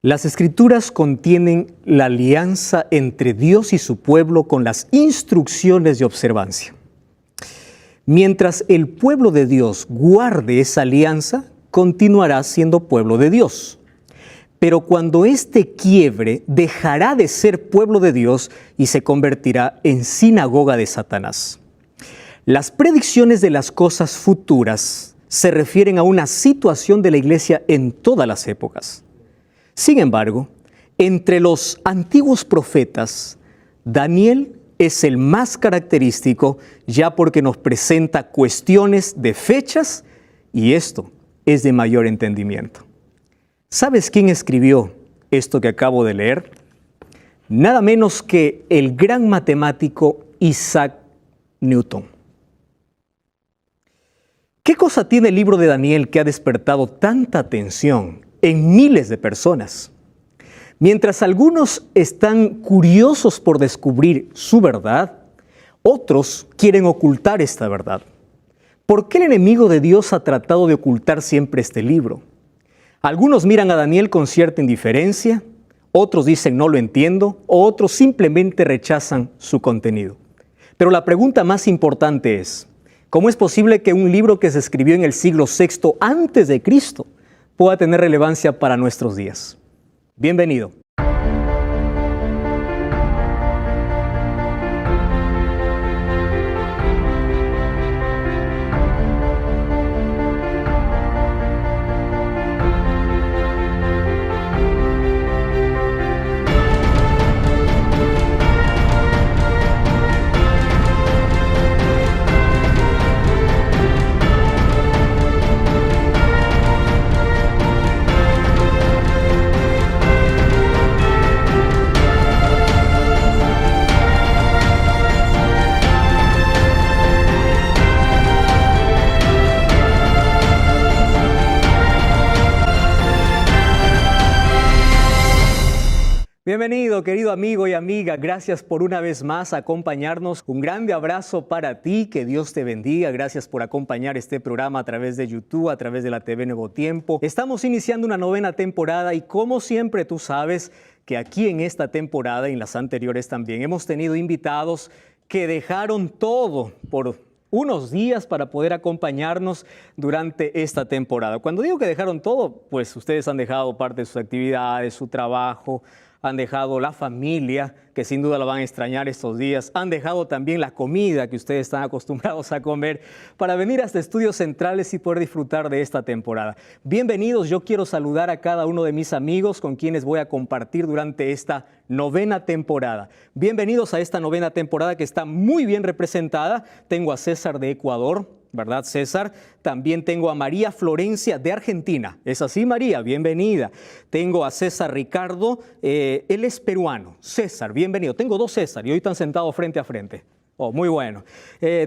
Las Escrituras contienen la alianza entre Dios y su pueblo con las instrucciones de observancia. Mientras el pueblo de Dios guarde esa alianza, continuará siendo pueblo de Dios. Pero cuando éste quiebre, dejará de ser pueblo de Dios y se convertirá en sinagoga de Satanás. Las predicciones de las cosas futuras se refieren a una situación de la iglesia en todas las épocas. Sin embargo, entre los antiguos profetas, Daniel es el más característico, ya porque nos presenta cuestiones de fechas y esto es de mayor entendimiento. ¿Sabes quién escribió esto que acabo de leer? Nada menos que el gran matemático Isaac Newton. ¿Qué cosa tiene el libro de Daniel que ha despertado tanta atención en miles de personas? Mientras algunos están curiosos por descubrir su verdad, otros quieren ocultar esta verdad. ¿Por qué el enemigo de Dios ha tratado de ocultar siempre este libro? Algunos miran a Daniel con cierta indiferencia, otros dicen no lo entiendo, o otros simplemente rechazan su contenido. Pero la pregunta más importante es, ¿cómo es posible que un libro que se escribió en el siglo VI antes de Cristo pueda tener relevancia para nuestros días? Bienvenido. Bienvenido, querido amigo y amiga. Gracias por una vez más acompañarnos. Un grande abrazo para ti. Que Dios te bendiga. Gracias por acompañar este programa a través de YouTube, a través de la TV Nuevo Tiempo. Estamos iniciando una novena temporada y como siempre tú sabes que aquí en esta temporada y en las anteriores también hemos tenido invitados que dejaron todo por unos días para poder acompañarnos durante esta temporada. Cuando digo que dejaron todo, pues ustedes han dejado parte de sus actividades, su trabajo, han dejado la familia, que sin duda la van a extrañar estos días. Han dejado también la comida que ustedes están acostumbrados a comer para venir hasta Estudios Centrales y poder disfrutar de esta temporada. Bienvenidos, yo quiero saludar a cada uno de mis amigos con quienes voy a compartir durante esta novena temporada. Bienvenidos a esta novena temporada que está muy bien representada. Tengo a César de Ecuador, ¿verdad, César? También tengo a María Florencia de Argentina. ¿Es así, María? Bienvenida. Tengo a César Ricardo, él es peruano. César, bienvenido. Tengo dos César y hoy están sentados frente a frente. Oh, muy bueno.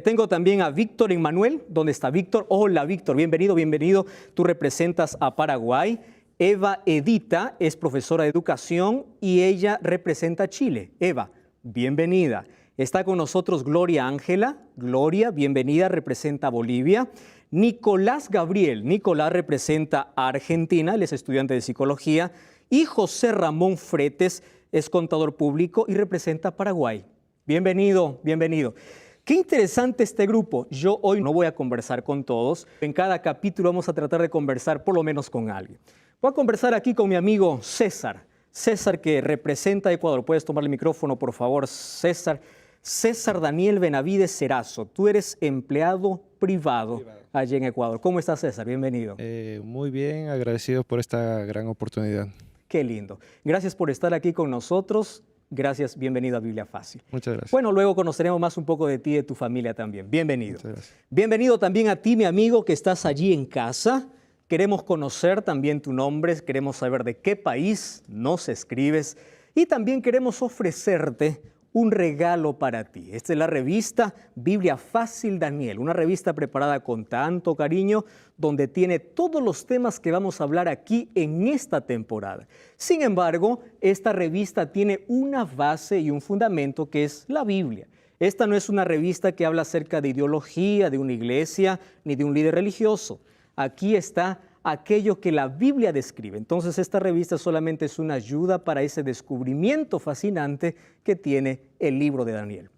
Tengo también a Víctor Emmanuel. ¿Dónde está Víctor? Hola, Víctor. Bienvenido, bienvenido. Tú representas a Paraguay. Eva Edita es profesora de educación y ella representa a Chile. Eva, bienvenida. Está con nosotros Gloria Ángela. Gloria, bienvenida, representa a Bolivia. Nicolás Gabriel. Nicolás representa a Argentina, él es estudiante de psicología. Y José Ramón Fretes es contador público y representa a Paraguay. Bienvenido, bienvenido. Qué interesante este grupo. Yo hoy no voy a conversar con todos. En cada capítulo vamos a tratar de conversar por lo menos con alguien. Voy a conversar aquí con mi amigo César. César, que representa a Ecuador. ¿Puedes tomar el micrófono, por favor, César? César Daniel Benavides Cerazo, tú eres empleado privado allí en Ecuador. ¿Cómo estás, César? Bienvenido. Muy bien, agradecido por esta gran oportunidad. Qué lindo. Gracias por estar aquí con nosotros. Gracias, bienvenido a Biblia Fácil. Muchas gracias. Bueno, luego conoceremos más un poco de ti y de tu familia también. Bienvenido. Muchas gracias. Bienvenido también a ti, mi amigo, que estás allí en casa. Queremos conocer también tu nombre, queremos saber de qué país nos escribes y también queremos ofrecerte un regalo para ti. Esta es la revista Biblia Fácil Daniel, una revista preparada con tanto cariño, donde tiene todos los temas que vamos a hablar aquí en esta temporada. Sin embargo, esta revista tiene una base y un fundamento que es la Biblia. Esta no es una revista que habla acerca de ideología, de una iglesia, ni de un líder religioso. Aquí está aquello que la Biblia describe. Entonces esta revista solamente es una ayuda para ese descubrimiento fascinante que tiene el libro de Daniel.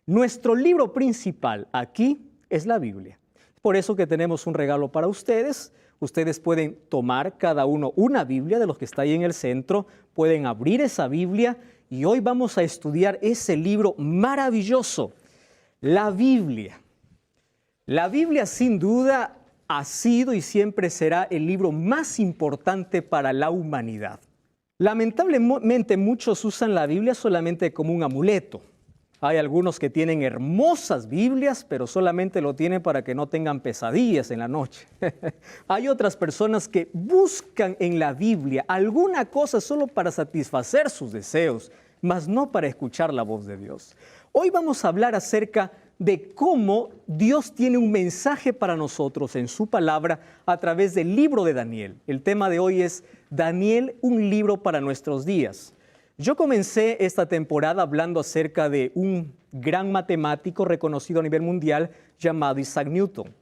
Nuestro libro principal aquí es la Biblia. Por eso que tenemos un regalo para ustedes. Ustedes pueden tomar cada uno una Biblia de los que está ahí en el centro, pueden abrir esa Biblia y hoy vamos a estudiar ese libro maravilloso, la Biblia. La Biblia sin duda ha sido y siempre será el libro más importante para la humanidad. Lamentablemente muchos usan la Biblia solamente como un amuleto. Hay algunos que tienen hermosas Biblias, pero solamente lo tienen para que no tengan pesadillas en la noche. Hay otras personas que buscan en la Biblia alguna cosa solo para satisfacer sus deseos, mas no para escuchar la voz de Dios. Hoy vamos a hablar acerca de cómo Dios tiene un mensaje para nosotros en su palabra a través del libro de Daniel. El tema de hoy es Daniel, un libro para nuestros días. Yo comencé esta temporada hablando acerca de un gran matemático reconocido a nivel mundial llamado Isaac Newton,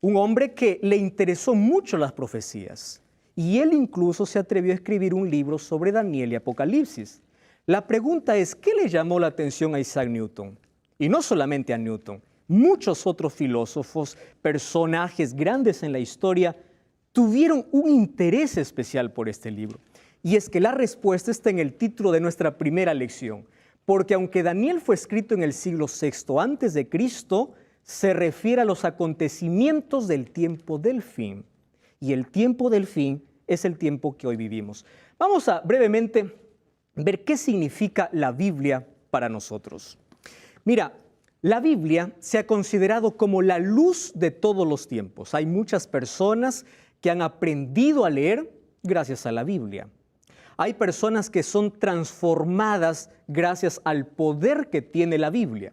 un hombre que le interesó mucho las profecías y él incluso se atrevió a escribir un libro sobre Daniel y Apocalipsis. La pregunta es, ¿qué le llamó la atención a Isaac Newton? Y no solamente a Newton, muchos otros filósofos, personajes grandes en la historia, tuvieron un interés especial por este libro. Y es que la respuesta está en el título de nuestra primera lección, porque aunque Daniel fue escrito en el siglo VI antes de Cristo, se refiere a los acontecimientos del tiempo del fin. Y el tiempo del fin es el tiempo que hoy vivimos. Vamos a brevemente ver qué significa la Biblia para nosotros. Mira, la Biblia se ha considerado como la luz de todos los tiempos. Hay muchas personas que han aprendido a leer gracias a la Biblia. Hay personas que son transformadas gracias al poder que tiene la Biblia.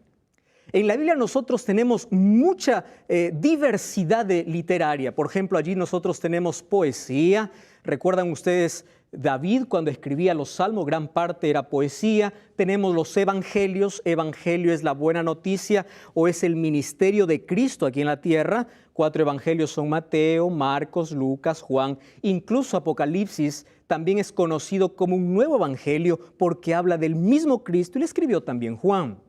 En la Biblia nosotros tenemos mucha diversidad literaria. Por ejemplo, allí nosotros tenemos poesía. ¿Recuerdan ustedes David cuando escribía los salmos? Gran parte era poesía. Tenemos los evangelios. Evangelio es la buena noticia o es el ministerio de Cristo aquí en la tierra. 4 evangelios son Mateo, Marcos, Lucas, Juan. Incluso Apocalipsis también es conocido como un nuevo evangelio porque habla del mismo Cristo y le escribió también Juan.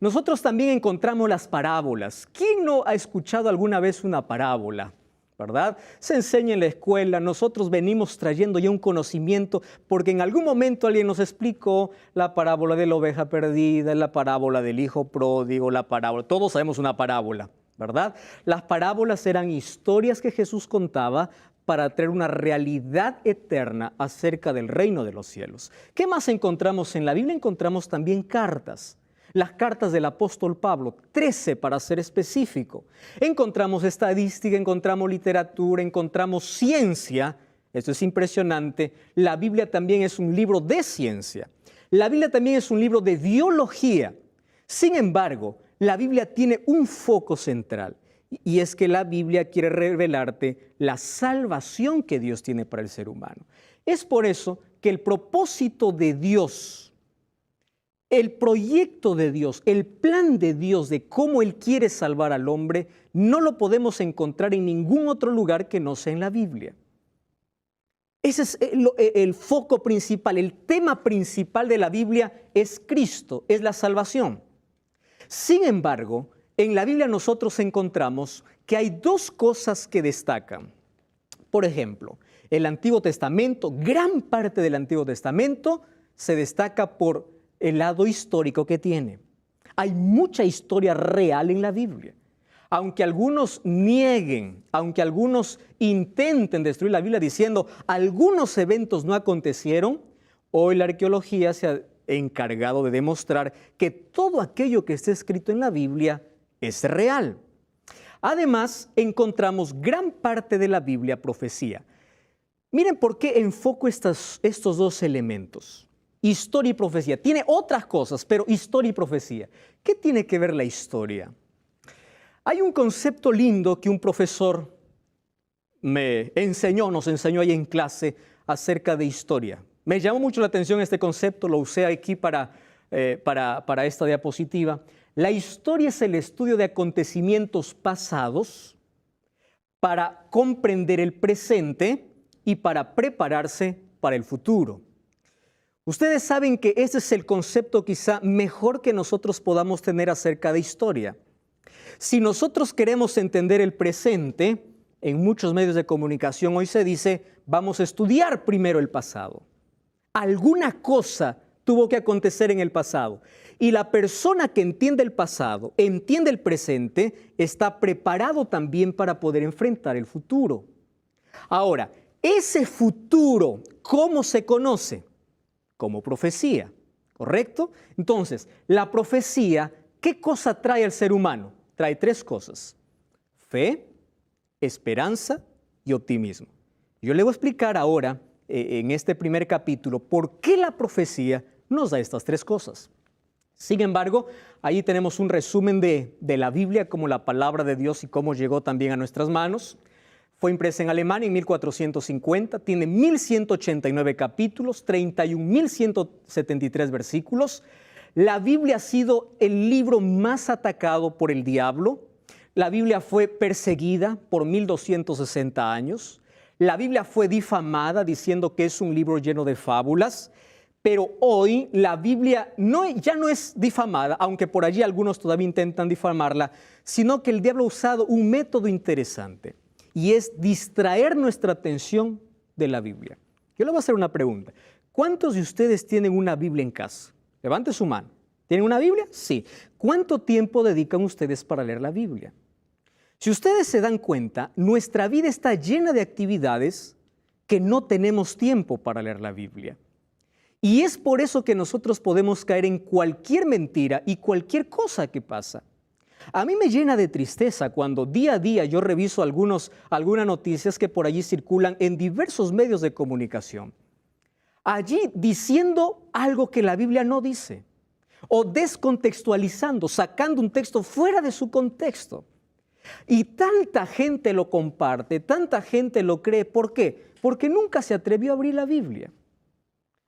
Nosotros también encontramos las parábolas. ¿Quién no ha escuchado alguna vez una parábola? ¿Verdad? Se enseña en la escuela, nosotros venimos trayendo ya un conocimiento porque en algún momento alguien nos explicó la parábola de la oveja perdida, la parábola del hijo pródigo, la parábola, todos sabemos una parábola, ¿verdad? Las parábolas eran historias que Jesús contaba para traer una realidad eterna acerca del reino de los cielos. ¿Qué más encontramos en la Biblia? Encontramos también cartas. Las cartas del apóstol Pablo, 13 para ser específico. Encontramos estadística, encontramos literatura, encontramos ciencia. Esto es impresionante. La Biblia también es un libro de ciencia. La Biblia también es un libro de biología. Sin embargo, la Biblia tiene un foco central. Y es que la Biblia quiere revelarte la salvación que Dios tiene para el ser humano. Es por eso que el propósito de Dios, el proyecto de Dios, el plan de Dios de cómo Él quiere salvar al hombre, no lo podemos encontrar en ningún otro lugar que no sea en la Biblia. Ese es el foco principal, el tema principal de la Biblia es Cristo, es la salvación. Sin embargo, en la Biblia nosotros encontramos que hay dos cosas que destacan. Por ejemplo, el Antiguo Testamento, gran parte del Antiguo Testamento se destaca por el lado histórico que tiene. Hay mucha historia real en la Biblia. Aunque algunos nieguen, aunque algunos intenten destruir la Biblia diciendo algunos eventos no acontecieron, hoy la arqueología se ha encargado de demostrar que todo aquello que está escrito en la Biblia es real. Además, encontramos gran parte de la Biblia profecía. Miren por qué enfoco estos dos elementos. Historia y profecía. Tiene otras cosas, pero historia y profecía. ¿Qué tiene que ver la historia? Hay un concepto lindo que un profesor nos enseñó ahí en clase acerca de historia. Me llamó mucho la atención este concepto, lo usé aquí para esta diapositiva. La historia es el estudio de acontecimientos pasados para comprender el presente y para prepararse para el futuro. Ustedes saben que ese es el concepto quizá mejor que nosotros podamos tener acerca de historia. Si nosotros queremos entender el presente, en muchos medios de comunicación hoy se dice, vamos a estudiar primero el pasado. Alguna cosa tuvo que acontecer en el pasado. Y la persona que entiende el pasado, entiende el presente, está preparado también para poder enfrentar el futuro. Ahora, ese futuro, ¿cómo se conoce? Como profecía, ¿correcto? Entonces, la profecía, ¿qué cosa trae al ser humano? Trae tres cosas: fe, esperanza y optimismo. Yo le voy a explicar ahora, en este primer capítulo, por qué la profecía nos da estas tres cosas. Sin embargo, ahí tenemos un resumen de la Biblia como la palabra de Dios y cómo llegó también a nuestras manos. Fue impresa en Alemania en 1450, tiene 1189 capítulos, 31.173 versículos. La Biblia ha sido el libro más atacado por el diablo. La Biblia fue perseguida por 1260 años. La Biblia fue difamada diciendo que es un libro lleno de fábulas. Pero hoy la Biblia ya no es difamada, aunque por allí algunos todavía intentan difamarla, sino que el diablo ha usado un método interesante y es distraer nuestra atención de la Biblia. Yo le voy a hacer una pregunta. ¿Cuántos de ustedes tienen una Biblia en casa? Levante su mano. ¿Tienen una Biblia? Sí. ¿Cuánto tiempo dedican ustedes para leer la Biblia? Si ustedes se dan cuenta, nuestra vida está llena de actividades que no tenemos tiempo para leer la Biblia. Y es por eso que nosotros podemos caer en cualquier mentira y cualquier cosa que pasa. A mí me llena de tristeza cuando día a día yo reviso algunas noticias que por allí circulan en diversos medios de comunicación. Allí diciendo algo que la Biblia no dice, o descontextualizando, sacando un texto fuera de su contexto. Y tanta gente lo comparte, tanta gente lo cree. ¿Por qué? Porque nunca se atrevió a abrir la Biblia.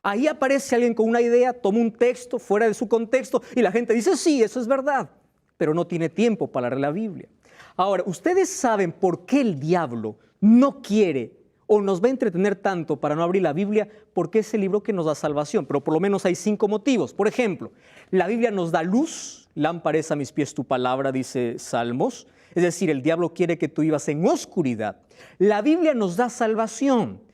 Ahí aparece alguien con una idea, toma un texto fuera de su contexto y la gente dice, sí, eso es verdad, pero no tiene tiempo para leer la Biblia. Ahora, ¿ustedes saben por qué el diablo no quiere o nos va a entretener tanto para no abrir la Biblia? Porque es el libro que nos da salvación, pero por lo menos hay 5 motivos. Por ejemplo, la Biblia nos da luz, lámpara es a mis pies tu palabra, dice Salmos. Es decir, el diablo quiere que tú vivas en oscuridad. La Biblia nos da salvación.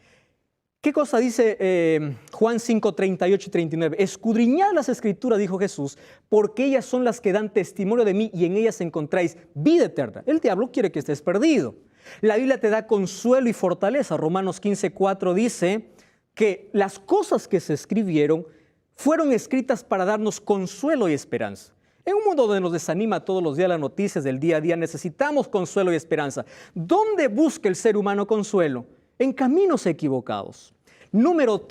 ¿Qué cosa dice Juan 5, 38 y 39? Escudriñad las Escrituras, dijo Jesús, porque ellas son las que dan testimonio de mí y en ellas encontráis vida eterna. El diablo quiere que estés perdido. La Biblia te da consuelo y fortaleza. Romanos 15, 4 dice que las cosas que se escribieron fueron escritas para darnos consuelo y esperanza. En un mundo donde nos desanima todos los días las noticias del día a día, necesitamos consuelo y esperanza. ¿Dónde busca el ser humano consuelo? En caminos equivocados. Número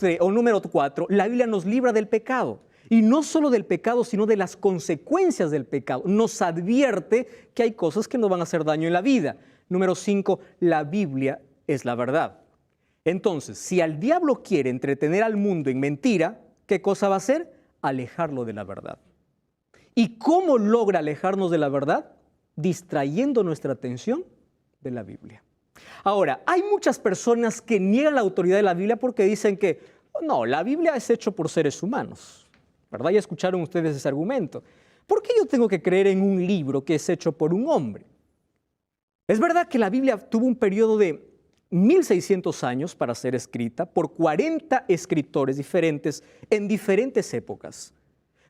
4, la Biblia nos libra del pecado. Y no solo del pecado, sino de las consecuencias del pecado. Nos advierte que hay cosas que nos van a hacer daño en la vida. Número 5, la Biblia es la verdad. Entonces, si al diablo quiere entretener al mundo en mentira, ¿qué cosa va a hacer? Alejarlo de la verdad. ¿Y cómo logra alejarnos de la verdad? Distrayendo nuestra atención de la Biblia. Ahora, hay muchas personas que niegan la autoridad de la Biblia porque dicen que no, la Biblia es hecho por seres humanos, ¿verdad? Ya escucharon ustedes ese argumento. ¿Por qué yo tengo que creer en un libro que es hecho por un hombre? Es verdad que la Biblia tuvo un periodo de 1600 años para ser escrita por 40 escritores diferentes en diferentes épocas.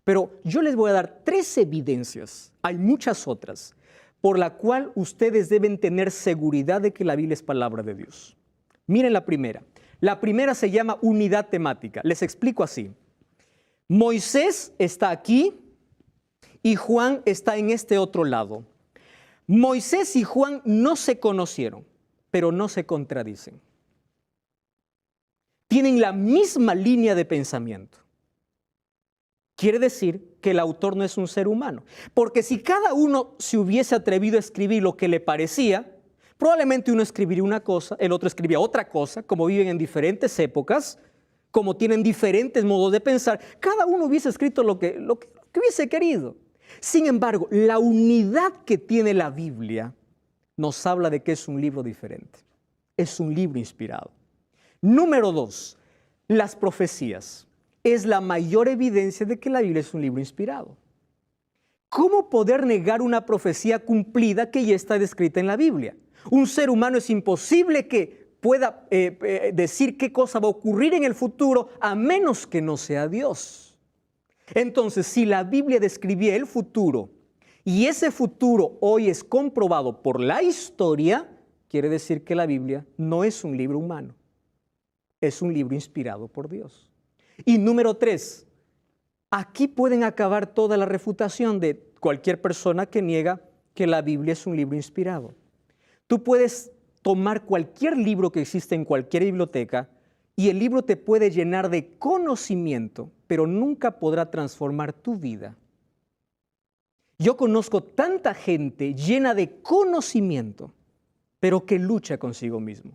Pero yo les voy a dar 3 evidencias, hay muchas otras, por la cual ustedes deben tener seguridad de que la Biblia es palabra de Dios. Miren la primera. La primera se llama unidad temática. Les explico así. Moisés está aquí y Juan está en este otro lado. Moisés y Juan no se conocieron, pero no se contradicen. Tienen la misma línea de pensamiento. Quiere decir que el autor no es un ser humano. Porque si cada uno se hubiese atrevido a escribir lo que le parecía, probablemente uno escribiría una cosa, el otro escribía otra cosa, como viven en diferentes épocas, como tienen diferentes modos de pensar, cada uno hubiese escrito lo que hubiese querido. Sin embargo, la unidad que tiene la Biblia nos habla de que es un libro diferente. Es un libro inspirado. Número 2, las profecías. Es la mayor evidencia de que la Biblia es un libro inspirado. ¿Cómo poder negar una profecía cumplida que ya está descrita en la Biblia? Un ser humano es imposible que pueda decir qué cosa va a ocurrir en el futuro a menos que no sea Dios. Entonces, si la Biblia describía el futuro y ese futuro hoy es comprobado por la historia, quiere decir que la Biblia no es un libro humano, es un libro inspirado por Dios. Y número 3, aquí pueden acabar toda la refutación de cualquier persona que niega que la Biblia es un libro inspirado. Tú puedes tomar cualquier libro que existe en cualquier biblioteca y el libro te puede llenar de conocimiento, pero nunca podrá transformar tu vida. Yo conozco tanta gente llena de conocimiento, pero que lucha consigo mismo.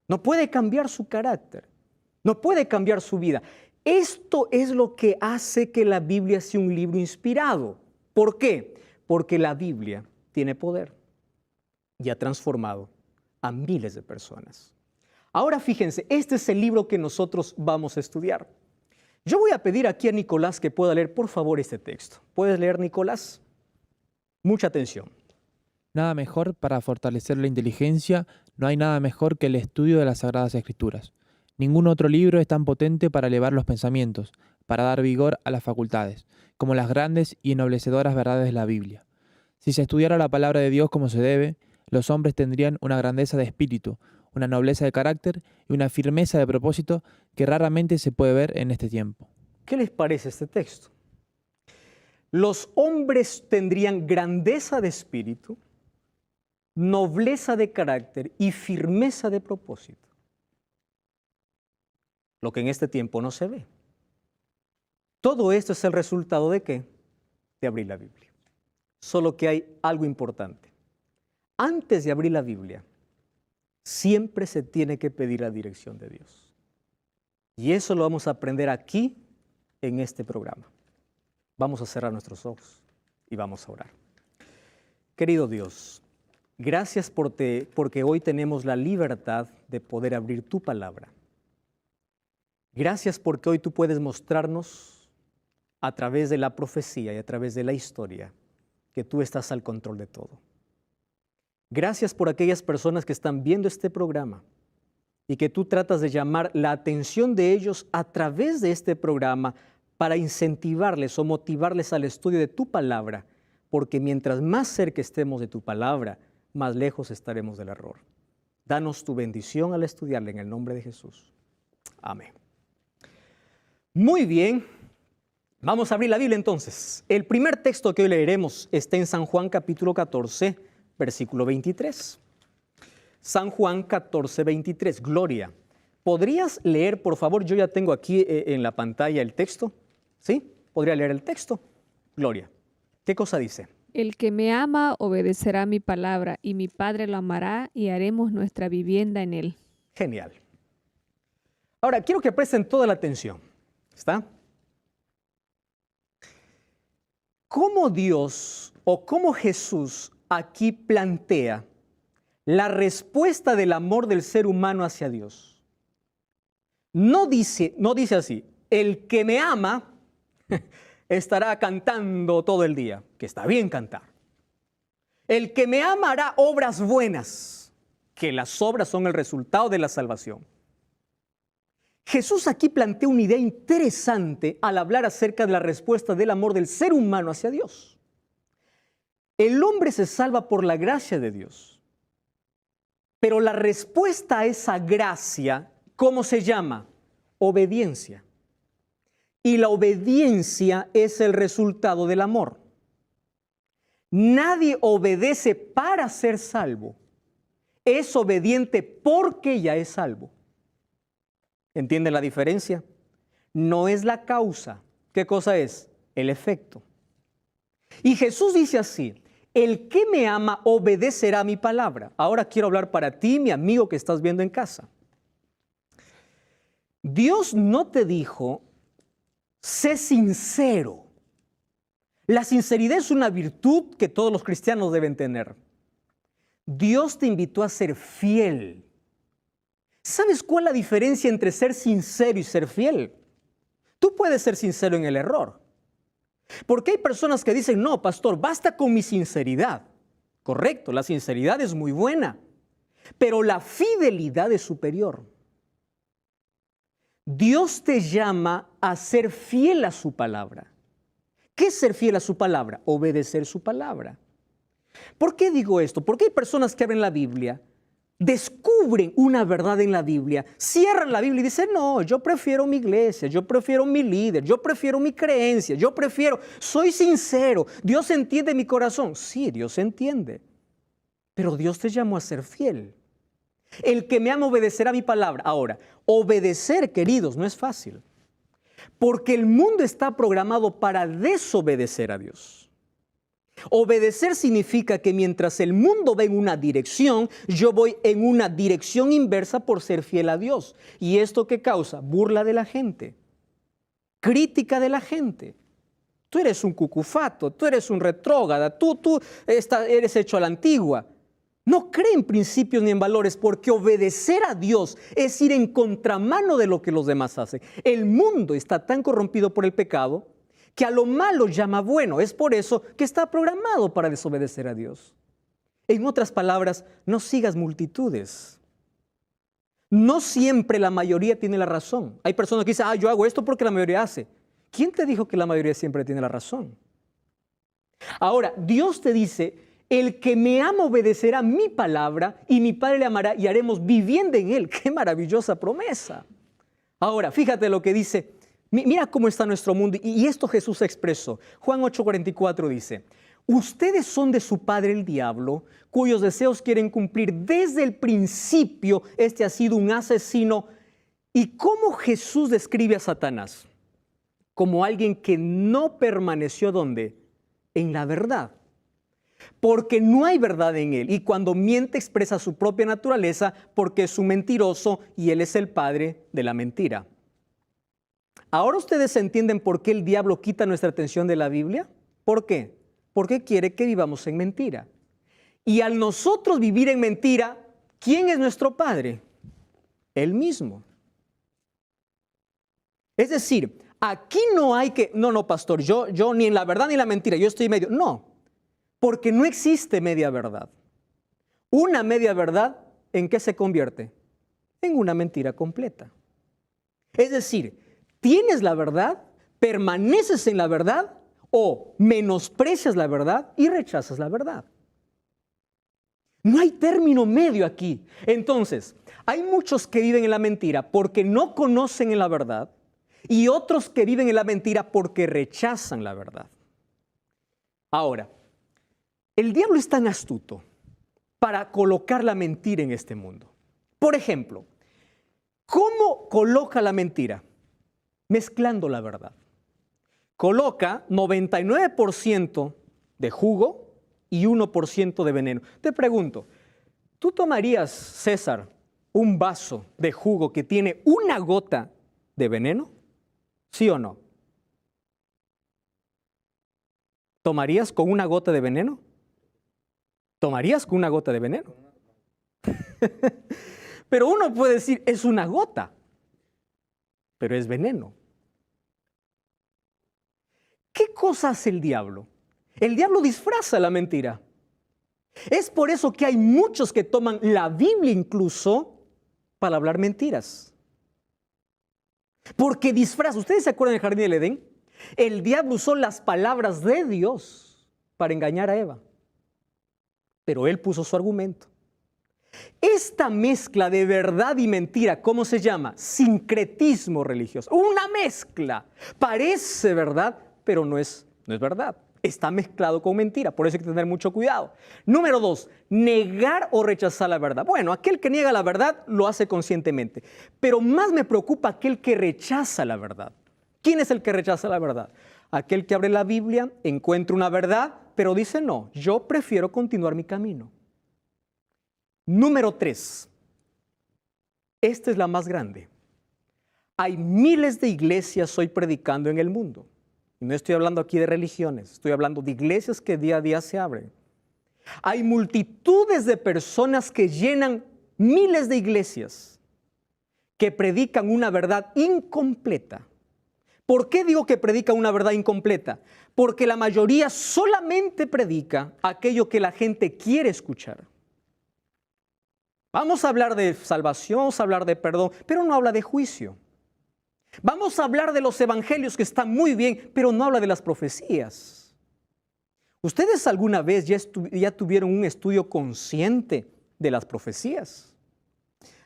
No puede cambiar su carácter, no puede cambiar su vida. Esto es lo que hace que la Biblia sea un libro inspirado. ¿Por qué? Porque la Biblia tiene poder y ha transformado a miles de personas. Ahora fíjense, este es el libro que nosotros vamos a estudiar. Yo voy a pedir aquí a Nicolás que pueda leer, por favor, este texto. ¿Puedes leer, Nicolás? Mucha atención. Nada mejor para fortalecer la inteligencia, no hay nada mejor que el estudio de las Sagradas Escrituras. Ningún otro libro es tan potente para elevar los pensamientos, para dar vigor a las facultades, como las grandes y ennoblecedoras verdades de la Biblia. Si se estudiara la palabra de Dios como se debe, los hombres tendrían una grandeza de espíritu, una nobleza de carácter y una firmeza de propósito que raramente se puede ver en este tiempo. ¿Qué les parece este texto? Los hombres tendrían grandeza de espíritu, nobleza de carácter y firmeza de propósito. Lo que en este tiempo no se ve. Todo esto es el resultado ¿de qué? De abrir la Biblia. Solo que hay algo importante. Antes de abrir la Biblia, siempre se tiene que pedir la dirección de Dios. Y eso lo vamos a aprender aquí en este programa. Vamos a cerrar nuestros ojos y vamos a orar. Querido Dios, gracias porque hoy tenemos la libertad de poder abrir tu palabra. Gracias porque hoy tú puedes mostrarnos a través de la profecía y a través de la historia que tú estás al control de todo. Gracias por aquellas personas que están viendo este programa y que tú tratas de llamar la atención de ellos a través de este programa para incentivarles o motivarles al estudio de tu palabra, porque mientras más cerca estemos de tu palabra, más lejos estaremos del error. Danos tu bendición al estudiarla en el nombre de Jesús. Amén. Muy bien, vamos a abrir la Biblia entonces. El primer texto que hoy leeremos está en San Juan capítulo 14, versículo 23. San Juan 14, 23. Gloria. ¿Podrías leer, por favor? Yo ya tengo aquí en la pantalla el texto. ¿Sí? ¿Podría leer el texto? Gloria. ¿Qué cosa dice? El que me ama obedecerá mi palabra, y mi Padre lo amará, y haremos nuestra vivienda en él. Genial. Ahora, quiero que presten toda la atención. ¿Está? ¿Cómo Dios o cómo Jesús aquí plantea la respuesta del amor del ser humano hacia Dios? No dice así, el que me ama estará cantando todo el día, que está bien cantar. El que me ama hará obras buenas, que las obras son el resultado de la salvación. Jesús aquí plantea una idea interesante al hablar acerca de la respuesta del amor del ser humano hacia Dios. El hombre se salva por la gracia de Dios, pero la respuesta a esa gracia, ¿cómo se llama? Obediencia. Y la obediencia es el resultado del amor. Nadie obedece para ser salvo. Es obediente porque ya es salvo. ¿Entienden la diferencia? No es la causa. ¿Qué cosa es? El efecto. Y Jesús dice así, el que me ama obedecerá mi palabra. Ahora quiero hablar para ti, mi amigo que estás viendo en casa. Dios no te dijo, sé sincero. La sinceridad es una virtud que todos los cristianos deben tener. Dios te invitó a ser fiel. ¿Sabes cuál es la diferencia entre ser sincero y ser fiel? Tú puedes ser sincero en el error. Porque hay personas que dicen, no, pastor, basta con mi sinceridad. Correcto, la sinceridad es muy buena, pero la fidelidad es superior. Dios te llama a ser fiel a su palabra. ¿Qué es ser fiel a su palabra? Obedecer su palabra. ¿Por qué digo esto? Porque hay personas que abren la Biblia, descubren una verdad en la Biblia, cierran la Biblia y dicen, no, yo prefiero mi iglesia, yo prefiero mi líder, yo prefiero mi creencia, soy sincero, Dios entiende mi corazón. Sí, Dios entiende, pero Dios te llamó a ser fiel. El que me ama obedecerá mi palabra. Ahora, obedecer, queridos, no es fácil, porque el mundo está programado para desobedecer a Dios. Obedecer significa que mientras el mundo va en una dirección, yo voy en una dirección inversa por ser fiel a Dios. ¿Y esto qué causa? Burla de la gente, crítica de la gente. Tú eres un cucufato, tú eres un retrógrada, tú eres hecho a la antigua. No cree en principios ni en valores, porque obedecer a Dios es ir en contramano de lo que los demás hacen. El mundo está tan corrompido por el pecado que a lo malo llama bueno. Es por eso que está programado para desobedecer a Dios. En otras palabras, no sigas multitudes. No siempre la mayoría tiene la razón. Hay personas que dicen, yo hago esto porque la mayoría hace. ¿Quién te dijo que la mayoría siempre tiene la razón? Ahora, Dios te dice, el que me ama obedecerá mi palabra y mi Padre le amará y haremos vivienda en él. ¡Qué maravillosa promesa! Ahora, fíjate lo que dice. Mira cómo está nuestro mundo, y esto Jesús expresó. Juan 8:44 dice, ustedes son de su padre el diablo, cuyos deseos quieren cumplir desde el principio. Este ha sido un asesino. ¿Y cómo Jesús describe a Satanás? Como alguien que no permaneció ¿dónde? En la verdad. Porque no hay verdad en él, y cuando miente expresa su propia naturaleza, porque es un mentiroso y él es el padre de la mentira. Ahora ustedes entienden por qué el diablo quita nuestra atención de la Biblia. ¿Por qué? Porque quiere que vivamos en mentira. Y al nosotros vivir en mentira, ¿quién es nuestro padre? Él mismo. Es decir, aquí no hay que, no, pastor, yo ni en la verdad ni en la mentira, yo estoy medio. No, porque no existe media verdad. Una media verdad, ¿en qué se convierte? En una mentira completa. Es decir, ¿tienes la verdad, permaneces en la verdad o menosprecias la verdad y rechazas la verdad? No hay término medio aquí. Entonces, hay muchos que viven en la mentira porque no conocen en la verdad y otros que viven en la mentira porque rechazan la verdad. Ahora, el diablo es tan astuto para colocar la mentira en este mundo. Por ejemplo, ¿cómo coloca la mentira? Mezclando la verdad. Coloca 99% de jugo y 1% de veneno. Te pregunto, ¿tú tomarías, César, un vaso de jugo que tiene una gota de veneno? ¿Sí o no? ¿Tomarías con una gota de veneno? ¿Tomarías con una gota de veneno? Pero uno puede decir, es una gota, pero es veneno. ¿Qué cosa hace el diablo? El diablo disfraza la mentira. Es por eso que hay muchos que toman la Biblia incluso para hablar mentiras. Porque disfraza. ¿Ustedes se acuerdan del jardín del Edén? El diablo usó las palabras de Dios para engañar a Eva. Pero él puso su argumento. Esta mezcla de verdad y mentira, ¿cómo se llama? Sincretismo religioso. Una mezcla. Parece verdad, pero no es verdad. Está mezclado con mentira, por eso hay que tener mucho cuidado. Número 2, negar o rechazar la verdad. Bueno, aquel que niega la verdad lo hace conscientemente, pero más me preocupa aquel que rechaza la verdad. ¿Quién es el que rechaza la verdad? Aquel que abre la Biblia, encuentra una verdad, pero dice no, yo prefiero continuar mi camino. Número 3, esta es la más grande. Hay miles de iglesias hoy predicando en el mundo. Y no estoy hablando aquí de religiones, estoy hablando de iglesias que día a día se abren. Hay multitudes de personas que llenan miles de iglesias que predican una verdad incompleta. ¿Por qué digo que predican una verdad incompleta? Porque la mayoría solamente predica aquello que la gente quiere escuchar. Vamos a hablar de salvación, vamos a hablar de perdón, pero no habla de juicio. Vamos a hablar de los evangelios, que están muy bien, pero no habla de las profecías. ¿Ustedes alguna vez ya tuvieron un estudio consciente de las profecías?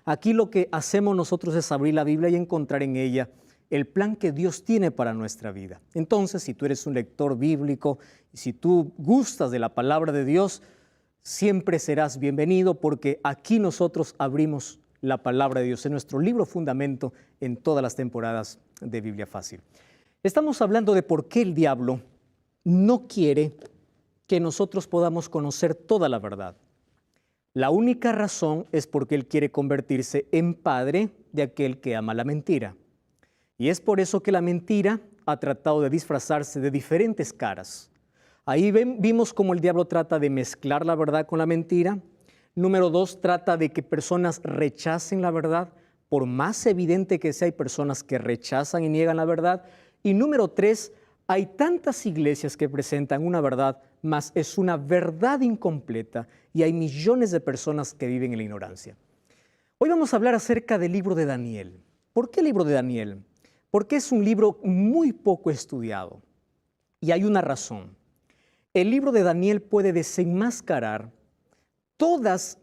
Aquí lo que hacemos nosotros es abrir la Biblia y encontrar en ella el plan que Dios tiene para nuestra vida. Entonces, si tú eres un lector bíblico y si tú gustas de la palabra de Dios, siempre serás bienvenido, porque aquí nosotros abrimos la palabra de Dios en nuestro libro fundamento en todas las temporadas de Biblia Fácil. Estamos hablando de por qué el diablo no quiere que nosotros podamos conocer toda la verdad. La única razón es porque él quiere convertirse en padre de aquel que ama la mentira. Y es por eso que la mentira ha tratado de disfrazarse de diferentes caras. Ahí vimos cómo el diablo trata de mezclar la verdad con la mentira. Número 2, trata de que personas rechacen la verdad. Por más evidente que sea, hay personas que rechazan y niegan la verdad. Y número 3, hay tantas iglesias que presentan una verdad, mas es una verdad incompleta, y hay millones de personas que viven en la ignorancia. Hoy vamos a hablar acerca del libro de Daniel. ¿Por qué el libro de Daniel? Porque es un libro muy poco estudiado. Y hay una razón. El libro de Daniel puede desenmascarar todos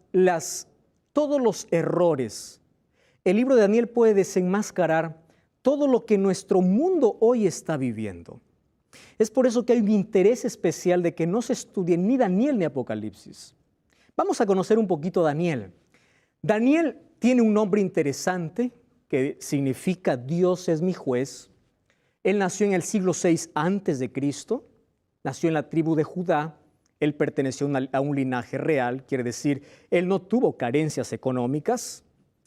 los errores. El libro de Daniel puede desenmascarar todo lo que nuestro mundo hoy está viviendo. Es por eso que hay un interés especial de que no se estudie ni Daniel ni Apocalipsis. Vamos a conocer un poquito a Daniel. Daniel tiene un nombre interesante que significa Dios es mi juez. Él nació en el siglo VI antes de Cristo, nació en la tribu de Judá. Él perteneció a un linaje real, quiere decir, él no tuvo carencias económicas.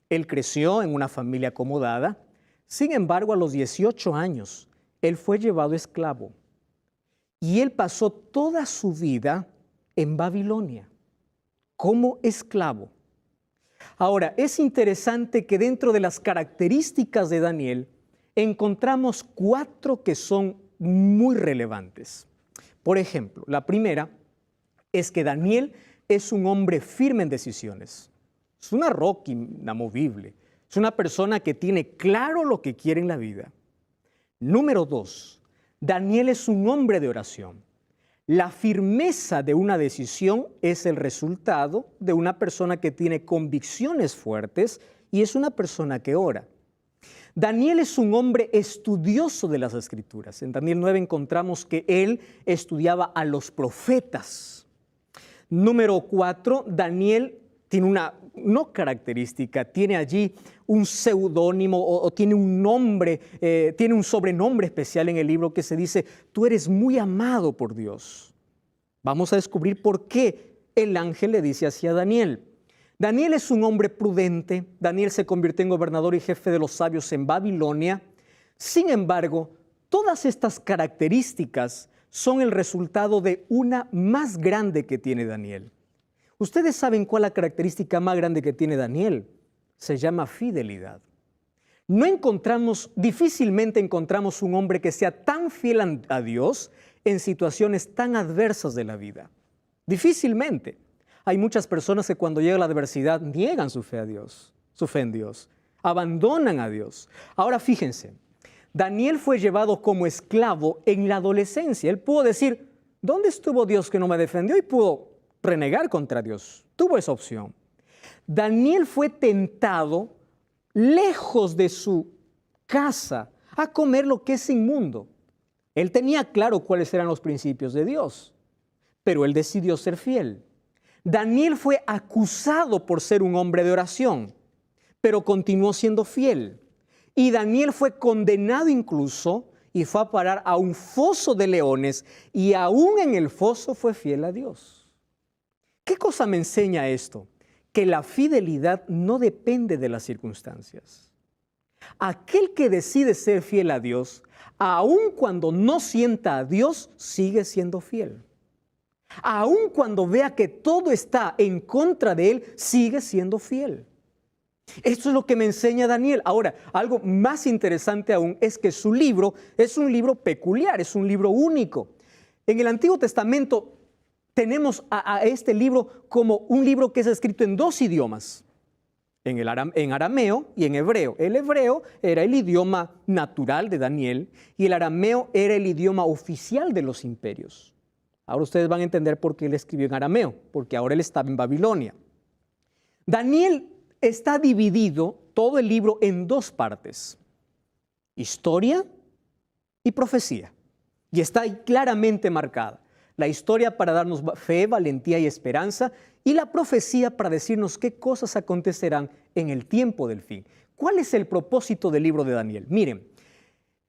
Él creció en una familia acomodada. Sin embargo, a los 18 años, él fue llevado esclavo. Y él pasó toda su vida en Babilonia, como esclavo. Ahora, es interesante que dentro de las características de Daniel encontramos 4 que son muy relevantes. Por ejemplo, la primera es que Daniel es un hombre firme en decisiones. Es una roca inamovible. Es una persona que tiene claro lo que quiere en la vida. Número 2, Daniel es un hombre de oración. La firmeza de una decisión es el resultado de una persona que tiene convicciones fuertes y es una persona que ora. Daniel es un hombre estudioso de las Escrituras. En Daniel 9 encontramos que él estudiaba a los profetas. Número 4, Daniel tiene una característica, tiene allí un seudónimo o tiene un nombre, tiene un sobrenombre especial en el libro que se dice, tú eres muy amado por Dios. Vamos a descubrir por qué el ángel le dice así a Daniel. Daniel es un hombre prudente. Daniel se convirtió en gobernador y jefe de los sabios en Babilonia. Sin embargo, todas estas características son el resultado de una más grande que tiene Daniel. ¿Ustedes saben cuál es la característica más grande que tiene Daniel? Se llama fidelidad. Difícilmente encontramos un hombre que sea tan fiel a Dios en situaciones tan adversas de la vida. Difícilmente. Hay muchas personas que cuando llega la adversidad niegan su fe en Dios, abandonan a Dios. Ahora fíjense, Daniel fue llevado como esclavo en la adolescencia. Él pudo decir, ¿dónde estuvo Dios que no me defendió? Y pudo renegar contra Dios. Tuvo esa opción. Daniel fue tentado lejos de su casa a comer lo que es inmundo. Él tenía claro cuáles eran los principios de Dios, pero él decidió ser fiel. Daniel fue acusado por ser un hombre de oración, pero continuó siendo fiel. Y Daniel fue condenado incluso y fue a parar a un foso de leones, y aún en el foso fue fiel a Dios. ¿Qué cosa me enseña esto? Que la fidelidad no depende de las circunstancias. Aquel que decide ser fiel a Dios, aun cuando no sienta a Dios, sigue siendo fiel. Aun cuando vea que todo está en contra de él, sigue siendo fiel. Esto es lo que me enseña Daniel. Ahora, algo más interesante aún es que su libro es un libro peculiar, es un libro único. En el Antiguo Testamento tenemos a este libro como un libro que es escrito en dos idiomas, en arameo y en hebreo. El hebreo era el idioma natural de Daniel y el arameo era el idioma oficial de los imperios. Ahora ustedes van a entender por qué él escribió en arameo, porque ahora él estaba en Babilonia. Daniel está dividido todo el libro en dos partes: historia y profecía. Y está ahí claramente marcada. La historia para darnos fe, valentía y esperanza, y la profecía para decirnos qué cosas acontecerán en el tiempo del fin. ¿Cuál es el propósito del libro de Daniel? Miren,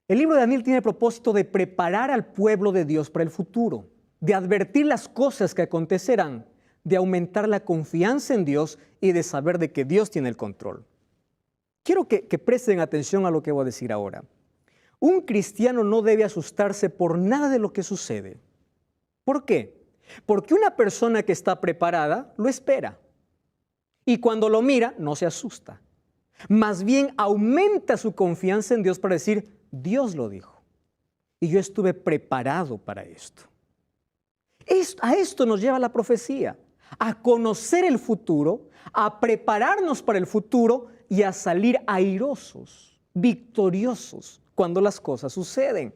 el libro de Daniel tiene el propósito de preparar al pueblo de Dios para el futuro, de advertir las cosas que acontecerán, de aumentar la confianza en Dios y de saber de que Dios tiene el control. Quiero que presten atención a lo que voy a decir ahora. Un cristiano no debe asustarse por nada de lo que sucede. ¿Por qué? Porque una persona que está preparada lo espera. Y cuando lo mira, no se asusta. Más bien aumenta su confianza en Dios para decir, Dios lo dijo. Y yo estuve preparado para esto. A esto nos lleva la profecía, a conocer el futuro, a prepararnos para el futuro y a salir airosos, victoriosos cuando las cosas suceden.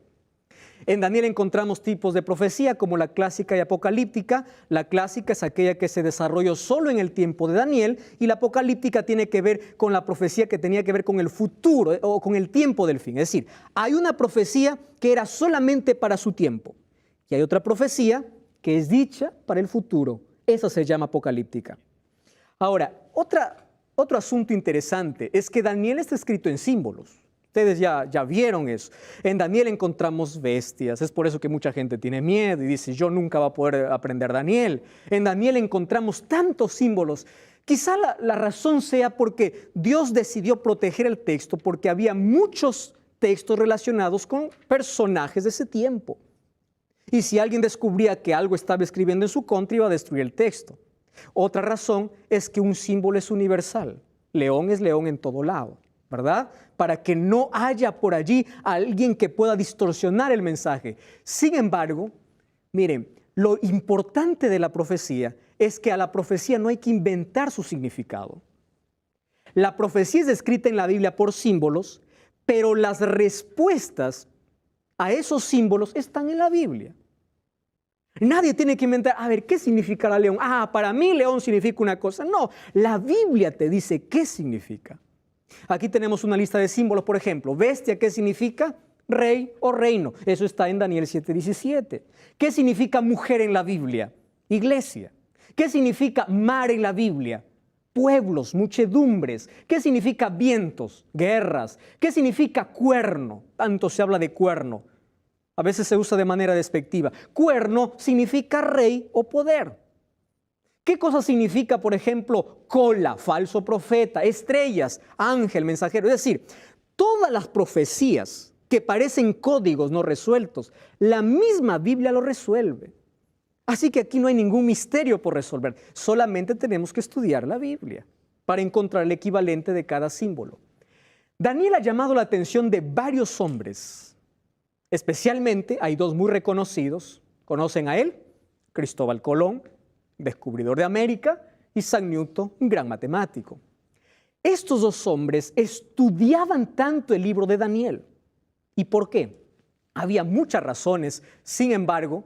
En Daniel encontramos tipos de profecía como la clásica y apocalíptica. La clásica es aquella que se desarrolló solo en el tiempo de Daniel y la apocalíptica tiene que ver con la profecía que tenía que ver con el futuro o con el tiempo del fin. Es decir, hay una profecía que era solamente para su tiempo y hay otra profecía que es dicha para el futuro. Esa se llama apocalíptica. Ahora, otro asunto interesante es que Daniel está escrito en símbolos. Ustedes ya vieron eso. En Daniel encontramos bestias. Es por eso que mucha gente tiene miedo y dice, yo nunca voy a poder aprender Daniel. En Daniel encontramos tantos símbolos. Quizá la razón sea porque Dios decidió proteger el texto porque había muchos textos relacionados con personajes de ese tiempo. Y si alguien descubría que algo estaba escribiendo en su contra, iba a destruir el texto. Otra razón es que un símbolo es universal. León es león en todo lado, ¿verdad? Para que no haya por allí alguien que pueda distorsionar el mensaje. Sin embargo, miren, lo importante de la profecía es que a la profecía no hay que inventar su significado. La profecía es descrita en la Biblia por símbolos, pero las respuestas a esos símbolos están en la Biblia. Nadie tiene que inventar, a ver, ¿qué significará león? Para mí león significa una cosa. No, la Biblia te dice qué significa. Aquí tenemos una lista de símbolos, por ejemplo, bestia, ¿qué significa? Rey o reino. Eso está en Daniel 7:17. ¿Qué significa mujer en la Biblia? Iglesia. ¿Qué significa mar en la Biblia? Pueblos, muchedumbres. ¿Qué significa vientos? Guerras. ¿Qué significa cuerno? Tanto se habla de cuerno. A veces se usa de manera despectiva. Cuerno significa rey o poder. ¿Qué cosa significa, por ejemplo, cola, falso profeta, estrellas, ángel, mensajero? Es decir, todas las profecías que parecen códigos no resueltos, la misma Biblia lo resuelve. Así que aquí no hay ningún misterio por resolver. Solamente tenemos que estudiar la Biblia para encontrar el equivalente de cada símbolo. Daniel ha llamado la atención de varios hombres. Especialmente hay dos muy reconocidos. ¿Conocen a él? Cristóbal Colón, descubridor de América, y Isaac Newton, un gran matemático. Estos dos hombres estudiaban tanto el libro de Daniel. ¿Y por qué? Había muchas razones. Sin embargo,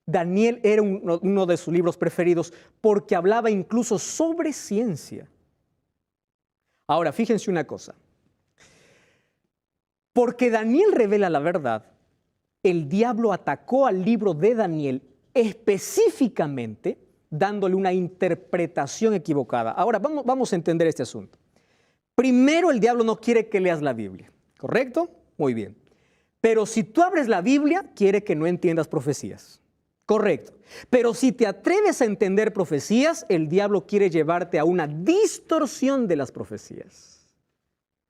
Daniel era uno de sus libros preferidos porque hablaba incluso sobre ciencia. Ahora, fíjense una cosa. Porque Daniel revela la verdad, el diablo atacó al libro de Daniel específicamente dándole una interpretación equivocada. Ahora, vamos a entender este asunto. Primero, el diablo no quiere que leas la Biblia, ¿correcto? Muy bien. Pero si tú abres la Biblia, quiere que no entiendas profecías. Correcto. Pero si te atreves a entender profecías, el diablo quiere llevarte a una distorsión de las profecías.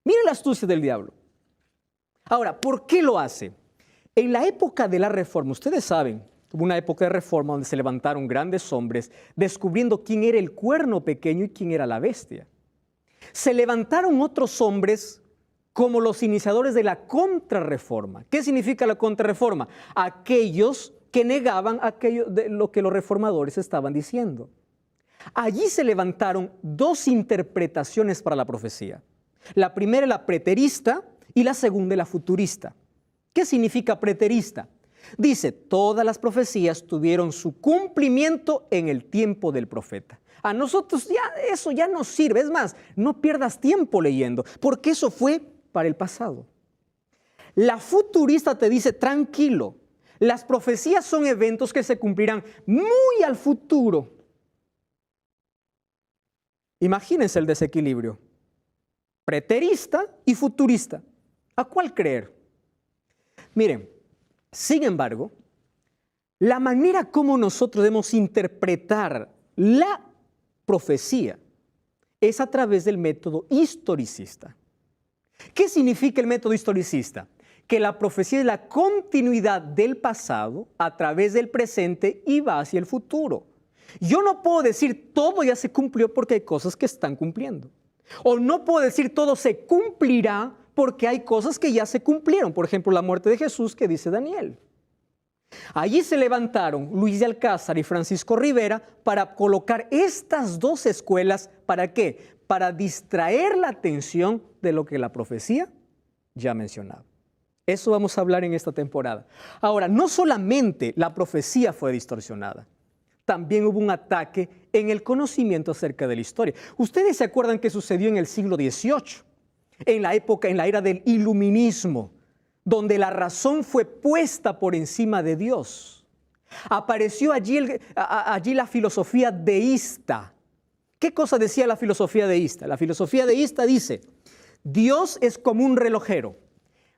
Mira la astucia del diablo. Ahora, ¿por qué lo hace? En la época de la Reforma, ustedes saben, Hubo una época de reforma donde se levantaron grandes hombres descubriendo quién era el cuerno pequeño y quién era la bestia. Se levantaron otros hombres como los iniciadores de la contrarreforma. ¿Qué significa la contrarreforma? Aquellos que negaban aquello de lo que los reformadores estaban diciendo. Allí se levantaron dos interpretaciones para la profecía. La primera, la preterista, y la segunda, la futurista. ¿Qué significa preterista? Dice, todas las profecías tuvieron su cumplimiento en el tiempo del profeta. A nosotros ya eso ya nos sirve. Es más, no pierdas tiempo leyendo, porque eso fue para el pasado. La futurista te dice, tranquilo, las profecías son eventos que se cumplirán muy al futuro. Imagínense el desequilibrio. Preterista y futurista. ¿A cuál creer? Miren, sin embargo, la manera como nosotros debemos interpretar la profecía es a través del método historicista. ¿Qué significa el método historicista? Que la profecía es la continuidad del pasado a través del presente y va hacia el futuro. Yo no puedo decir todo ya se cumplió porque hay cosas que están cumpliendo. O no puedo decir todo se cumplirá porque hay cosas que ya se cumplieron. Por ejemplo, la muerte de Jesús que dice Daniel. Allí se levantaron Luis de Alcázar y Francisco Rivera para colocar estas dos escuelas. ¿Para qué? Para distraer la atención de lo que la profecía ya mencionaba. Eso vamos a hablar en esta temporada. Ahora, no solamente la profecía fue distorsionada, también hubo un ataque en el conocimiento acerca de la historia. Ustedes se acuerdan que sucedió en el siglo XVIII, en la era del iluminismo, donde la razón fue puesta por encima de Dios. Apareció allí la filosofía deísta. ¿Qué cosa decía la filosofía deísta? La filosofía deísta dice, Dios es como un relojero.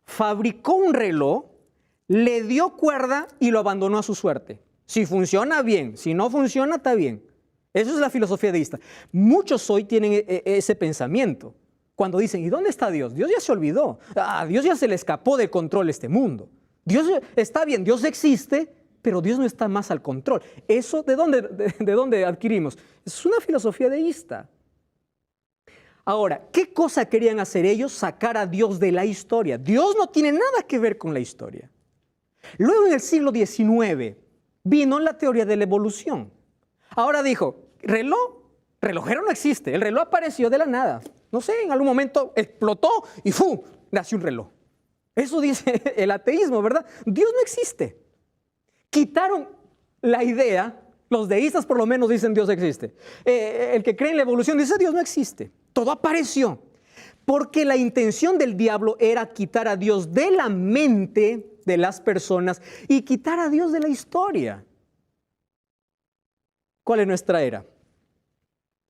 Fabricó un reloj, le dio cuerda y lo abandonó a su suerte. Si funciona, bien. Si no funciona, está bien. Eso es la filosofía deísta. Muchos hoy tienen ese pensamiento. Cuando dicen, ¿y dónde está Dios? Dios ya se olvidó. A Dios ya se le escapó del control este mundo. Dios está bien, Dios existe, pero Dios no está más al control. ¿Eso de dónde adquirimos? Es una filosofía deísta. Ahora, ¿qué cosa querían hacer ellos? Sacar a Dios de la historia. Dios no tiene nada que ver con la historia. Luego en el siglo XIX vino la teoría de la evolución. Ahora dijo, relojero no existe. El reloj apareció de la nada. No sé, en algún momento explotó y ¡fu! Nació un reloj. Eso dice el ateísmo, ¿verdad? Dios no existe. Quitaron la idea, los deístas por lo menos dicen Dios existe. El que cree en la evolución dice Dios no existe. Todo apareció. Porque la intención del diablo era quitar a Dios de la mente de las personas y quitar a Dios de la historia. ¿Cuál es nuestra era?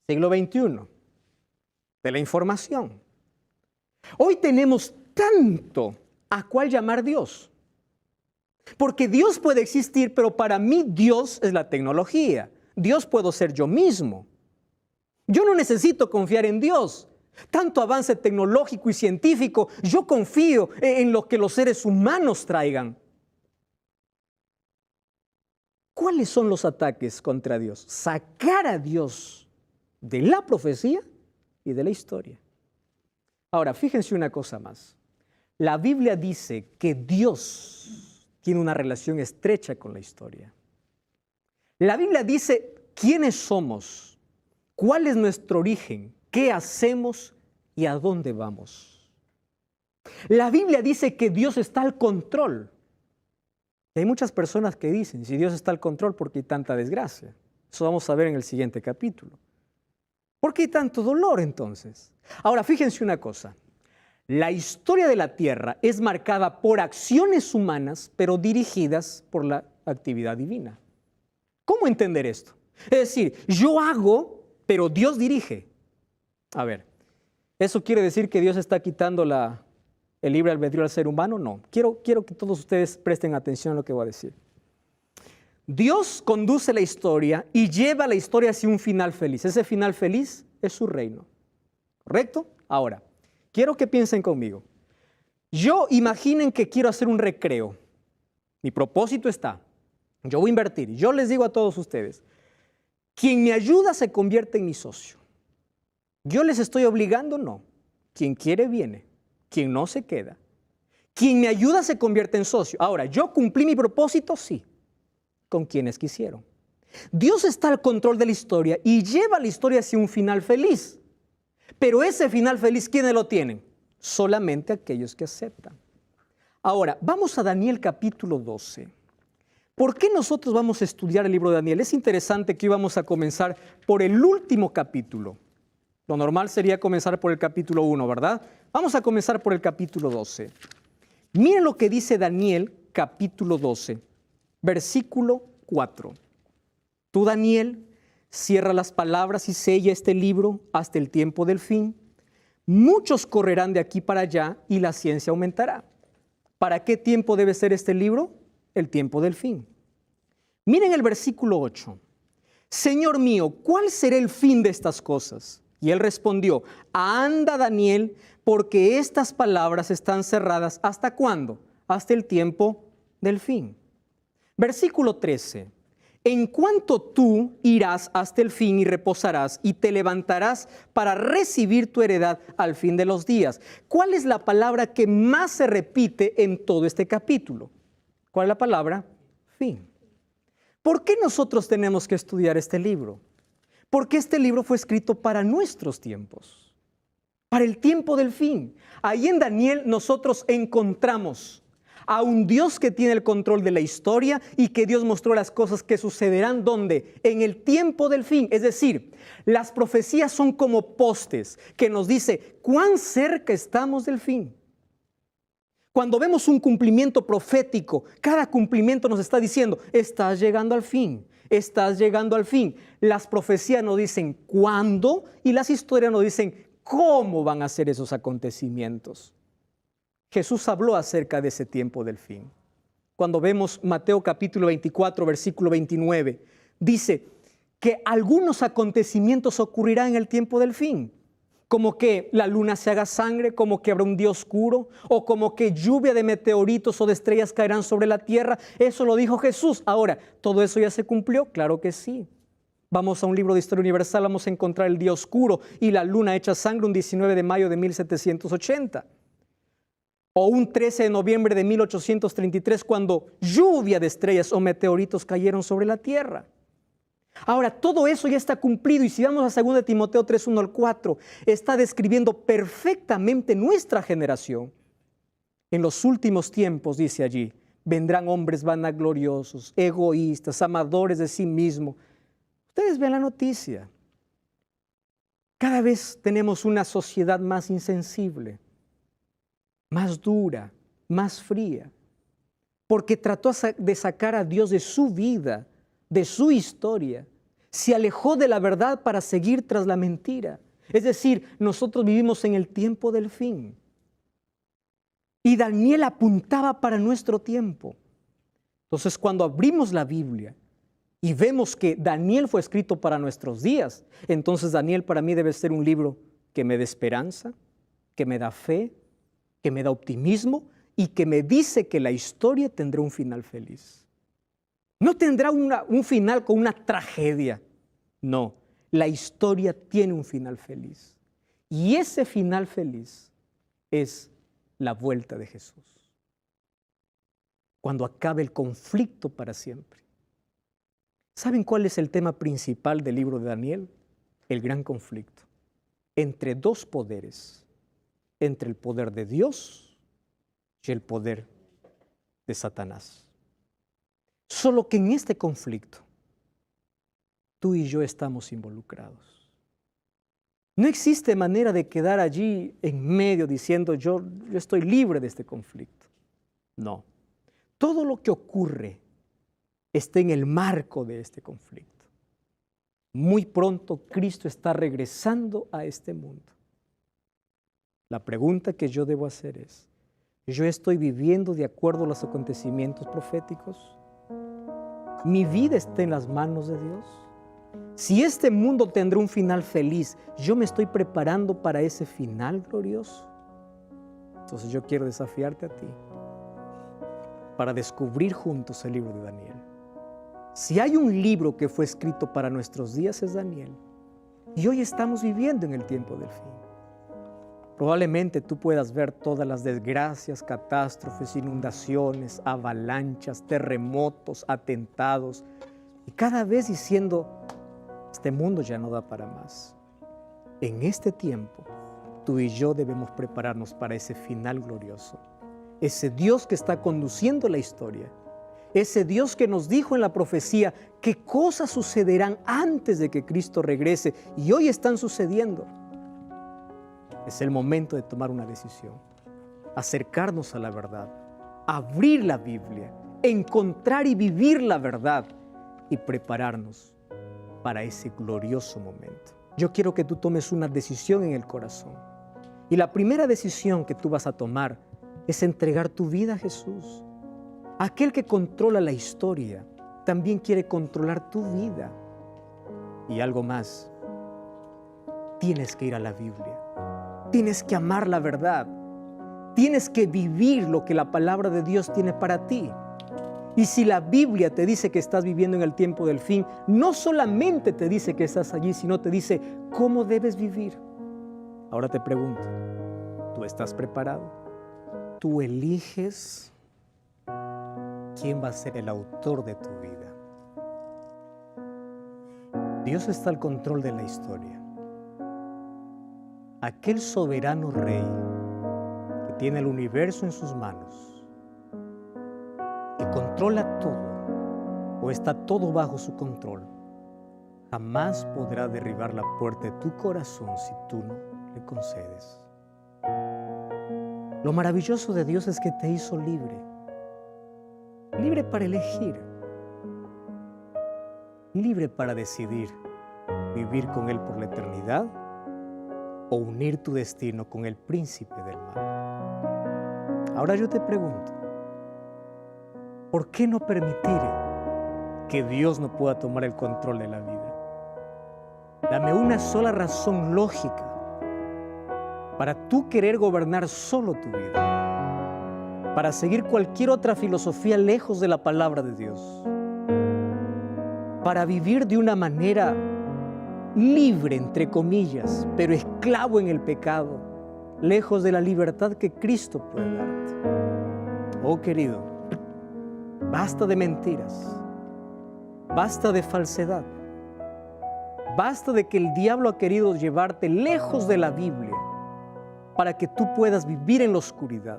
Siglo XXI. De la información. Hoy tenemos tanto a cuál llamar Dios. Porque Dios puede existir, pero para mí Dios es la tecnología. Dios puedo ser yo mismo. Yo no necesito confiar en Dios. Tanto avance tecnológico y científico, yo confío en lo que los seres humanos traigan. ¿Cuáles son los ataques contra Dios? Sacar a Dios de la profecía y de la historia. Ahora, fíjense una cosa más. La Biblia dice que Dios tiene una relación estrecha con la historia. La Biblia dice quiénes somos, cuál es nuestro origen, qué hacemos y a dónde vamos. La Biblia dice que Dios está al control. Y hay muchas personas que dicen, si Dios está al control, ¿por qué hay tanta desgracia? Eso vamos a ver en el siguiente capítulo. ¿Por qué hay tanto dolor entonces? Ahora, fíjense una cosa. La historia de la tierra es marcada por acciones humanas, pero dirigidas por la actividad divina. ¿Cómo entender esto? Es decir, yo hago, pero Dios dirige. A ver, ¿eso quiere decir que Dios está quitando el libre albedrío al ser humano? No. Quiero que todos ustedes presten atención a lo que voy a decir. Dios conduce la historia y lleva la historia hacia un final feliz. Ese final feliz es su reino. ¿Correcto? Ahora, quiero que piensen conmigo. Imaginen que quiero hacer un recreo. Mi propósito está, Yo voy a invertir. Yo les digo a todos ustedes, quien me ayuda se convierte en mi socio. Yo les estoy obligando, no. Quien quiere viene, quien no se queda. Quien me ayuda se convierte en socio. Ahora, ¿yo cumplí mi propósito? Sí, con quienes quisieron. Dios está al control de la historia y lleva la historia hacia un final feliz. Pero ese final feliz, ¿quiénes lo tienen? Solamente aquellos que aceptan. Ahora, vamos a Daniel capítulo 12. ¿Por qué nosotros vamos a estudiar el libro de Daniel? Es interesante que hoy vamos a comenzar por el último capítulo. Lo normal sería comenzar por el capítulo 1, ¿verdad? Vamos a comenzar por el capítulo 12. Miren lo que dice Daniel capítulo 12, versículo 4. Tú, Daniel, cierra las palabras y sella este libro hasta el tiempo del fin. Muchos correrán de aquí para allá y la ciencia aumentará. ¿Para qué tiempo debe ser este libro? El tiempo del fin. Miren el versículo 8. Señor mío, ¿cuál será el fin de estas cosas? Y él respondió, anda, Daniel, porque estas palabras están cerradas. ¿Hasta cuándo? Hasta el tiempo del fin. Versículo 13. En cuanto tú irás hasta el fin y reposarás y te levantarás para recibir tu heredad al fin de los días. ¿Cuál es la palabra que más se repite en todo este capítulo? ¿Cuál es la palabra? Fin. ¿Por qué nosotros tenemos que estudiar este libro? Porque este libro fue escrito para nuestros tiempos, para el tiempo del fin. Ahí en Daniel nosotros encontramos a un Dios que tiene el control de la historia y que Dios mostró las cosas que sucederán, ¿dónde? En el tiempo del fin. Es decir, las profecías son como postes que nos dice cuán cerca estamos del fin. Cuando vemos un cumplimiento profético, cada cumplimiento nos está diciendo, estás llegando al fin, estás llegando al fin. Las profecías nos dicen cuándo y las historias nos dicen cómo van a ser esos acontecimientos. Jesús habló acerca de ese tiempo del fin. Cuando vemos Mateo capítulo 24, versículo 29, dice que algunos acontecimientos ocurrirán en el tiempo del fin. Como que la luna se haga sangre, como que habrá un día oscuro, o como que lluvia de meteoritos o de estrellas caerán sobre la tierra. Eso lo dijo Jesús. Ahora, ¿todo eso ya se cumplió? Claro que sí. Vamos a un libro de historia universal, vamos a encontrar el día oscuro y la luna hecha sangre un 19 de mayo de 1780. O un 13 de noviembre de 1833, cuando lluvia de estrellas o meteoritos cayeron sobre la tierra. Ahora, todo eso ya está cumplido y si vamos a 2 Timoteo 3, 1 al 4, está describiendo perfectamente nuestra generación. En los últimos tiempos, dice allí, vendrán hombres vanagloriosos, egoístas, amadores de sí mismos. Ustedes ven la noticia. Cada vez tenemos una sociedad más insensible, más dura, más fría, porque trató de sacar a Dios de su vida, de su historia, se alejó de la verdad para seguir tras la mentira. Es decir, nosotros vivimos en el tiempo del fin. Y Daniel apuntaba para nuestro tiempo. Entonces, cuando abrimos la Biblia y vemos que Daniel fue escrito para nuestros días, entonces Daniel para mí debe ser un libro que me da esperanza, que me da fe, que me da optimismo y que me dice que la historia tendrá un final feliz. No tendrá un final con una tragedia. No, la historia tiene un final feliz. Y ese final feliz es la vuelta de Jesús. Cuando acabe el conflicto para siempre. ¿Saben cuál es el tema principal del libro de Daniel? El gran conflicto entre dos poderes, entre el poder de Dios y el poder de Satanás. Solo que en este conflicto, tú y yo estamos involucrados. No existe manera de quedar allí en medio diciendo yo estoy libre de este conflicto. No. Todo lo que ocurre está en el marco de este conflicto. Muy pronto Cristo está regresando a este mundo. La pregunta que yo debo hacer es, ¿yo estoy viviendo de acuerdo a los acontecimientos proféticos? ¿Mi vida está en las manos de Dios? Si este mundo tendrá un final feliz, ¿yo me estoy preparando para ese final glorioso? Entonces yo quiero desafiarte a ti para descubrir juntos el libro de Daniel. Si hay un libro que fue escrito para nuestros días es Daniel. Y hoy estamos viviendo en el tiempo del fin. Probablemente tú puedas ver todas las desgracias, catástrofes, inundaciones, avalanchas, terremotos, atentados, y cada vez diciendo, este mundo ya no da para más. En este tiempo, tú y yo debemos prepararnos para ese final glorioso. Ese Dios que está conduciendo la historia, ese Dios que nos dijo en la profecía qué cosas sucederán antes de que Cristo regrese y hoy están sucediendo. Es el momento de tomar una decisión, acercarnos a la verdad, abrir la Biblia, encontrar y vivir la verdad y prepararnos para ese glorioso momento. Yo quiero que tú tomes una decisión en el corazón. Y la primera decisión que tú vas a tomar es entregar tu vida a Jesús. Aquel que controla la historia también quiere controlar tu vida. Y algo más, tienes que ir a la Biblia. Tienes que amar la verdad. Tienes que vivir lo que la palabra de Dios tiene para ti. Y si la Biblia te dice que estás viviendo en el tiempo del fin, no solamente te dice que estás allí, sino te dice cómo debes vivir. Ahora te pregunto, ¿tú estás preparado? ¿Tú eliges quién va a ser el autor de tu vida? Dios está al control de la historia. Aquel soberano rey que tiene el universo en sus manos, que controla todo o está todo bajo su control, jamás podrá derribar la puerta de tu corazón si tú no le concedes. Lo maravilloso de Dios es que te hizo libre, libre para elegir, libre para decidir vivir con Él por la eternidad o unir tu destino con el príncipe del mal. Ahora yo te pregunto, ¿por qué no permitir que Dios no pueda tomar el control de la vida? Dame una sola razón lógica para tú querer gobernar solo tu vida, para seguir cualquier otra filosofía lejos de la palabra de Dios, para vivir de una manera libre, entre comillas, pero esclavo en el pecado, lejos de la libertad que Cristo puede darte. Oh querido, basta de mentiras, basta de falsedad, basta de que el diablo ha querido llevarte lejos de la Biblia para que tú puedas vivir en la oscuridad.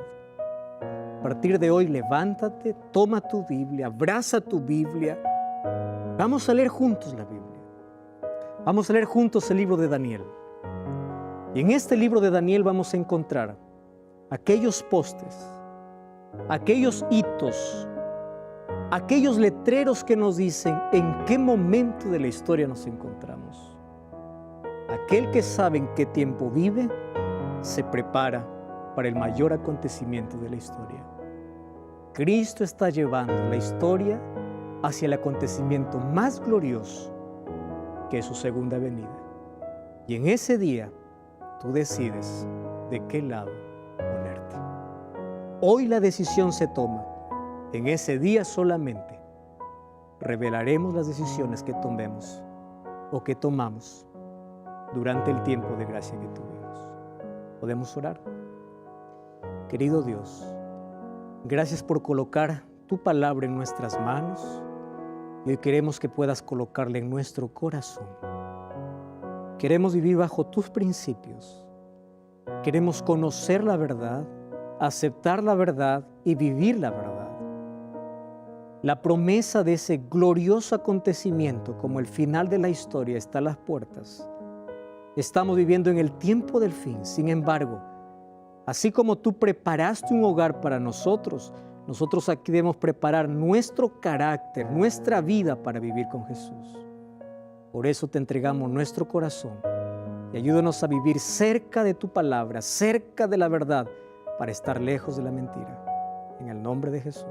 A partir de hoy, levántate, toma tu Biblia, abraza tu Biblia. Vamos a leer juntos la Biblia. Vamos a leer juntos el libro de Daniel. Y en este libro de Daniel vamos a encontrar aquellos postes, aquellos hitos, aquellos letreros que nos dicen en qué momento de la historia nos encontramos. Aquel que sabe en qué tiempo vive, se prepara para el mayor acontecimiento de la historia. Cristo está llevando la historia hacia el acontecimiento más glorioso, que es su segunda venida. Y en ese día, tú decides de qué lado ponerte. Hoy la decisión se toma. En ese día solamente revelaremos las decisiones que tomemos o que tomamos durante el tiempo de gracia que tuvimos. ¿Podemos orar? Querido Dios, gracias por colocar tu palabra en nuestras manos y hoy queremos que puedas colocarla en nuestro corazón. Queremos vivir bajo tus principios. Queremos conocer la verdad, aceptar la verdad y vivir la verdad. La promesa de ese glorioso acontecimiento como el final de la historia está a las puertas. Estamos viviendo en el tiempo del fin. Sin embargo, así como tú preparaste un hogar para nosotros, nosotros aquí debemos preparar nuestro carácter, nuestra vida para vivir con Jesús. Por eso te entregamos nuestro corazón y ayúdanos a vivir cerca de tu palabra, cerca de la verdad, para estar lejos de la mentira. En el nombre de Jesús.